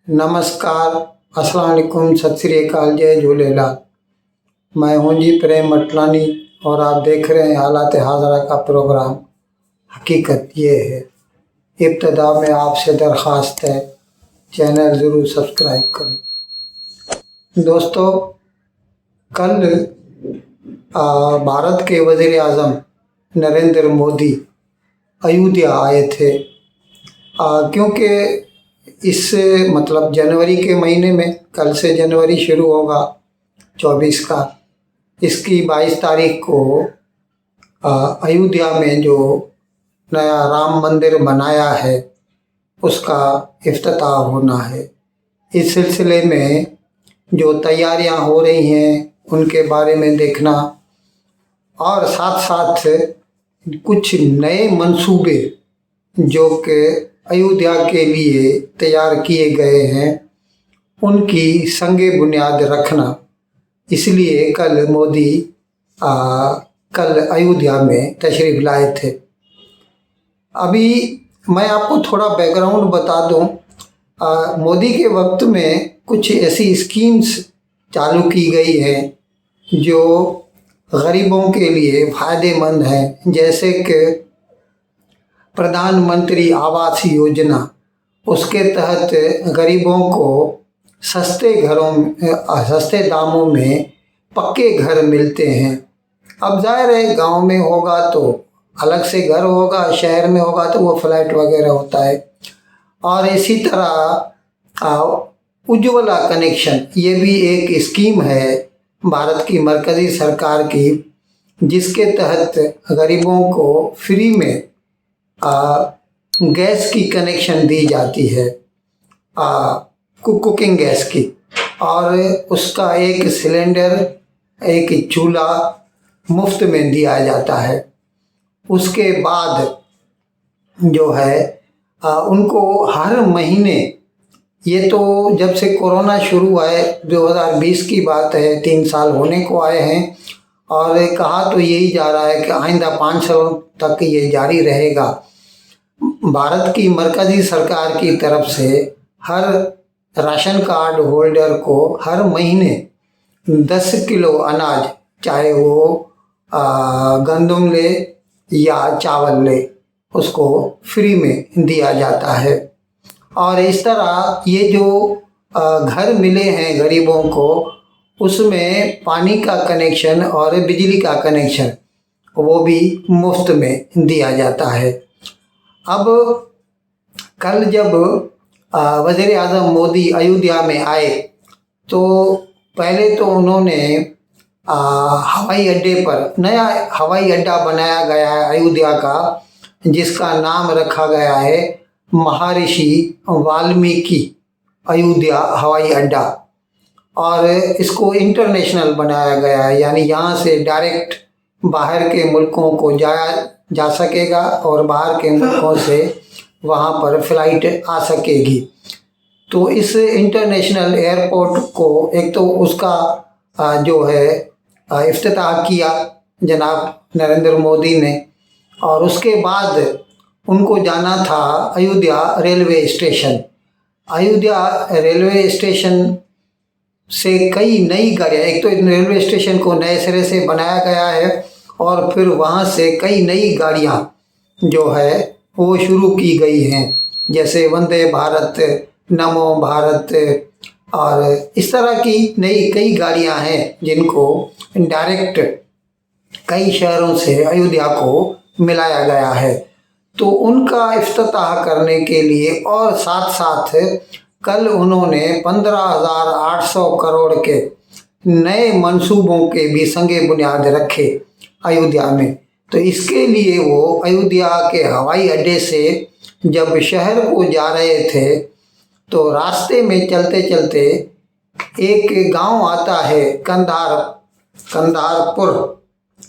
नमस्कार, अस्सलाम वालेकुम, सत श्री अकाल, जय झूलेलाल। मैं हूं जी प्रेम मटलानी और आप देख रहे हैं हालात हाज़रा का प्रोग्राम। हकीकत ये है। इब्तदा में आपसे दरख्वास्त है, चैनल ज़रूर सब्सक्राइब करें। दोस्तों, कल भारत के वज़ीर आज़म नरेंद्र मोदी अयोध्या आए थे, क्योंकि इस मतलब जनवरी के महीने में, कल से जनवरी शुरू होगा 24 का, इसकी 22 तारीख को अयोध्या में जो नया राम मंदिर बनाया है उसका इफ्तिताह होना है। इस सिलसिले में जो तैयारियां हो रही हैं उनके बारे में देखना और साथ साथ कुछ नए मंसूबे जो कि अयोध्या के लिए तैयार किए गए हैं उनकी संगे बुनियाद रखना। इसलिए कल मोदी कल अयोध्या में तशरीफ़ लाए थे। अभी मैं आपको थोड़ा बैकग्राउंड बता दूं। मोदी के वक्त में कुछ ऐसी स्कीम्स चालू की गई हैं जो गरीबों के लिए फ़ायदेमंद हैं, जैसे कि प्रधानमंत्री आवास योजना। उसके तहत गरीबों को सस्ते दामों में पक्के घर मिलते हैं। अब जाहिर है गांव में होगा तो अलग से घर होगा, शहर में होगा तो वो फ्लैट वगैरह होता है। और इसी तरह उज्ज्वला कनेक्शन, ये भी एक स्कीम है भारत की मरकज़ी सरकार की, जिसके तहत गरीबों को फ्री में गैस की कनेक्शन दी जाती है, कुकिंग गैस की, और उसका एक सिलेंडर, एक चूल्हा मुफ्त में दिया जाता है। उसके बाद जो है उनको हर महीने, ये तो जब से कोरोना शुरू हुआ है 2020 की बात है, 3 साल होने को आए हैं, और कहा तो यही जा रहा है कि आइंदा 5 साल तक ये जारी रहेगा। भारत की मरकज़ी सरकार की तरफ से हर राशन कार्ड होल्डर को हर महीने 10 किलो अनाज, चाहे वो गंदम ले या चावल ले, उसको फ्री में दिया जाता है। और इस तरह ये जो घर मिले हैं गरीबों को, उसमें पानी का कनेक्शन और बिजली का कनेक्शन वो भी मुफ्त में दिया जाता है। अब कल जब वज़ीर आज़म मोदी अयोध्या में आए तो पहले तो उन्होंने हवाई अड्डे पर नया हवाई अड्डा बनाया गया है अयोध्या का, जिसका नाम रखा गया है महर्षि वाल्मीकि अयोध्या हवाई अड्डा, और इसको इंटरनेशनल बनाया गया है, यानी यहाँ से डायरेक्ट बाहर के मुल्कों को जाया जा सकेगा और बाहर के मुल्कों से वहाँ पर फ्लाइट आ सकेगी। तो इस इंटरनेशनल एयरपोर्ट को एक तो उसका जो है इफ्तिताह किया जनाब नरेंद्र मोदी ने, और उसके बाद उनको जाना था Ayodhya railway station. Ayodhya railway station से कई नई गाड़ियाँ, एक तो रेलवे स्टेशन को नए सिरे से बनाया गया है और फिर वहाँ से कई नई गाड़ियाँ जो है वो शुरू की गई हैं, जैसे वंदे भारत, नमो भारत, और इस तरह की नई कई गाड़ियाँ हैं जिनको डायरेक्ट कई शहरों से अयोध्या को मिलाया गया है। तो उनका इफ्तिताह करने के लिए और साथ साथ कल उन्होंने 15,800 करोड़ के नए मंसूबों के भी संगे बुनियाद रखे अयोध्या में। तो इसके लिए वो अयोध्या के हवाई अड्डे से जब शहर को जा रहे थे तो रास्ते में चलते चलते एक गांव आता है कंधारपुर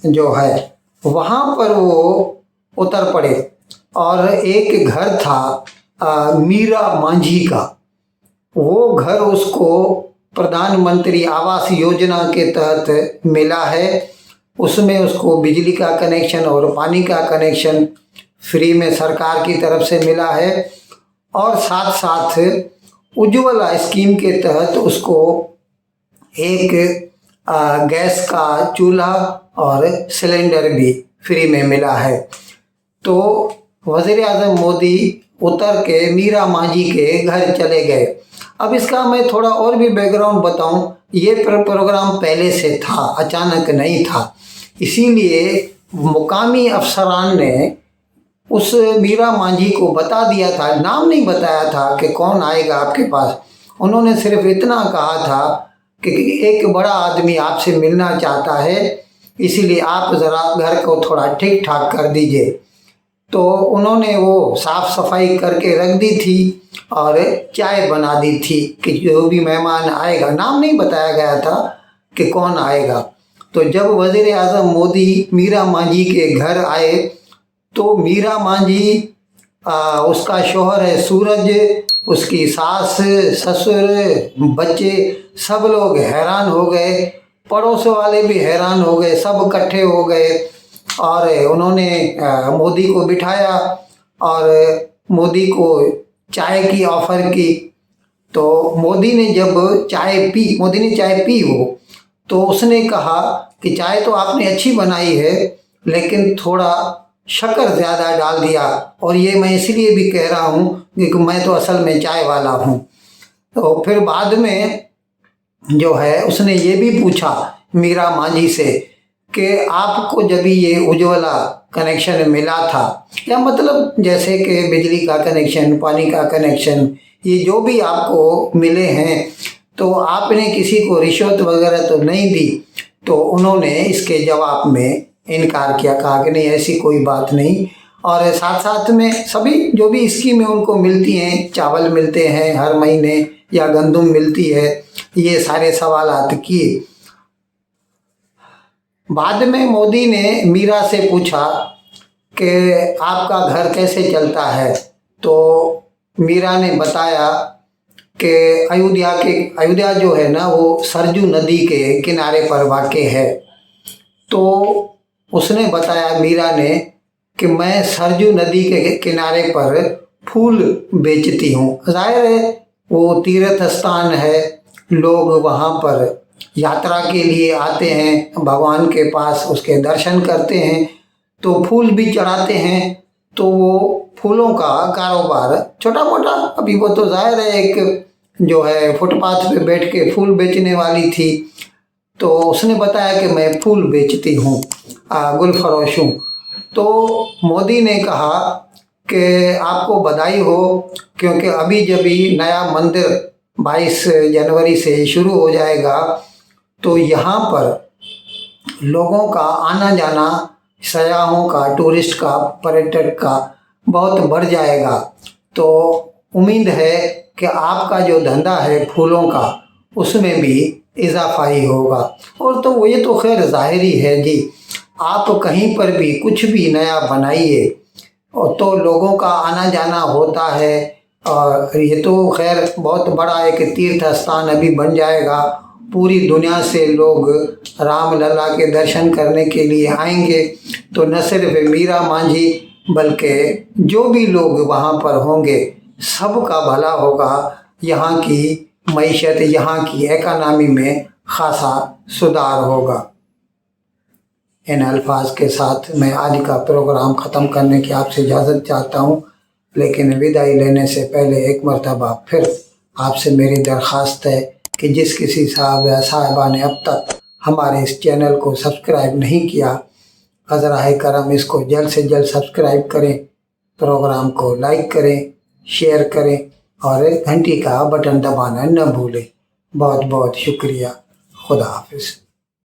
जो है, वहाँ पर वो उतर पड़े और एक घर था मीरा मांझी का। वो घर उसको प्रधानमंत्री आवास योजना के तहत मिला है। उसमें उसको बिजली का कनेक्शन और पानी का कनेक्शन फ्री में सरकार की तरफ से मिला है, और साथ साथ उज्ज्वला स्कीम के तहत उसको एक गैस का चूल्हा और सिलेंडर भी फ्री में मिला है। तो वज़ीर आज़म मोदी उतर के मीरा मांझी के घर चले गए। अब इसका मैं थोड़ा और भी बैकग्राउंड बताऊं, ये प्रोग्राम पहले से था, अचानक नहीं था। इसीलिए मुकामी अफसरान ने उस मीरा मांझी को बता दिया था, नाम नहीं बताया था कि कौन आएगा आपके पास। उन्होंने सिर्फ इतना कहा था कि एक बड़ा आदमी आपसे मिलना चाहता है, इसीलिए आप ज़रा घर को थोड़ा ठीक ठाक कर दीजिए। तो उन्होंने वो साफ़ सफाई करके रख दी थी और चाय बना दी थी कि जो भी मेहमान आएगा, नाम नहीं बताया गया था कि कौन आएगा। तो जब वज़ीर आज़म मोदी मीरा मांझी के घर आए तो मीरा मांझी, उसका शौहर है सूरज, उसकी सास, ससुर, बच्चे, सब लोग हैरान हो गए। पड़ोस वाले भी हैरान हो गए, सब इकट्ठे हो गए और उन्होंने मोदी को बिठाया और मोदी को चाय की ऑफ़र की। तो मोदी ने चाय पी हो तो उसने कहा कि चाय तो आपने अच्छी बनाई है, लेकिन थोड़ा शक्कर ज़्यादा डाल दिया, और ये मैं इसलिए भी कह रहा हूँ क्योंकि मैं तो असल में चाय वाला हूँ। तो फिर बाद में जो है उसने ये भी पूछा मीरा मांझी से कि आपको जब ये उज्ज्वला कनेक्शन मिला था, या मतलब जैसे कि बिजली का कनेक्शन, पानी का कनेक्शन, ये जो भी आपको मिले हैं, तो आपने किसी को रिश्वत वगैरह तो नहीं दी? तो उन्होंने इसके जवाब में इनकार किया, कहा कि नहीं ऐसी कोई बात नहीं। और साथ साथ में सभी जो भी स्कीमें उनको मिलती हैं, चावल मिलते हैं हर महीने या गंदुम मिलती है, ये सारे सवालात किए। बाद में मोदी ने मीरा से पूछा कि आपका घर कैसे चलता है? तो मीरा ने बताया कि अयोध्या जो है ना, वो सरजू नदी के किनारे पर वाक़ है। तो उसने बताया मीरा ने कि मैं सरजू नदी के किनारे पर फूल बेचती हूँ। ज़ाहिर है वो तीर्थ स्थान है, लोग वहाँ पर यात्रा के लिए आते हैं भगवान के पास, उसके दर्शन करते हैं, तो फूल भी चढ़ाते हैं। तो वो फूलों का कारोबार छोटा मोटा, अभी वो तो ज़ाहिर है एक जो है फुटपाथ पे बैठ के फूल बेचने वाली थी। तो उसने बताया कि मैं फूल बेचती हूँ, गुल फरोश हूँ। तो मोदी ने कहा कि आपको बधाई हो, क्योंकि अभी जब ही नया मंदिर 22 जनवरी से शुरू हो जाएगा तो यहाँ पर लोगों का आना जाना, सयाहों का, टूरिस्ट का, पर्यटक का बहुत बढ़ जाएगा। तो उम्मीद है कि आपका जो धंधा है फूलों का, उसमें भी इजाफा ही होगा। और तो ये तो खैर ज़ाहिरी है जी, आप कहीं पर भी कुछ भी नया बनाइए और तो लोगों का आना जाना होता है। और ये तो खैर बहुत बड़ा एक तीर्थ स्थान अभी बन जाएगा, पूरी दुनिया से लोग रामलला के दर्शन करने के लिए आएंगे। तो न सिर्फ मीरा मांझी बल्कि जो भी लोग वहाँ पर होंगे सबका भला होगा, यहाँ की मईशत, यहाँ की इकॉनमी में खासा सुधार होगा। इन अल्फाज के साथ मैं आज का प्रोग्राम ख़त्म करने की आपसे इजाज़त चाहता हूँ, लेकिन विदाई लेने से पहले एक मरतबा फिर आपसे मेरी दरख्वास्त है कि जिस किसी साहब या साहिबा ने अब तक हमारे इस चैनल को सब्सक्राइब नहीं किया, हज़राए करम इसको जल्द से जल्द सब्सक्राइब करें, प्रोग्राम को लाइक करें, शेयर करें और घंटी का बटन दबाना न भूलें। बहुत बहुत शुक्रिया। खुदा हाफिज़।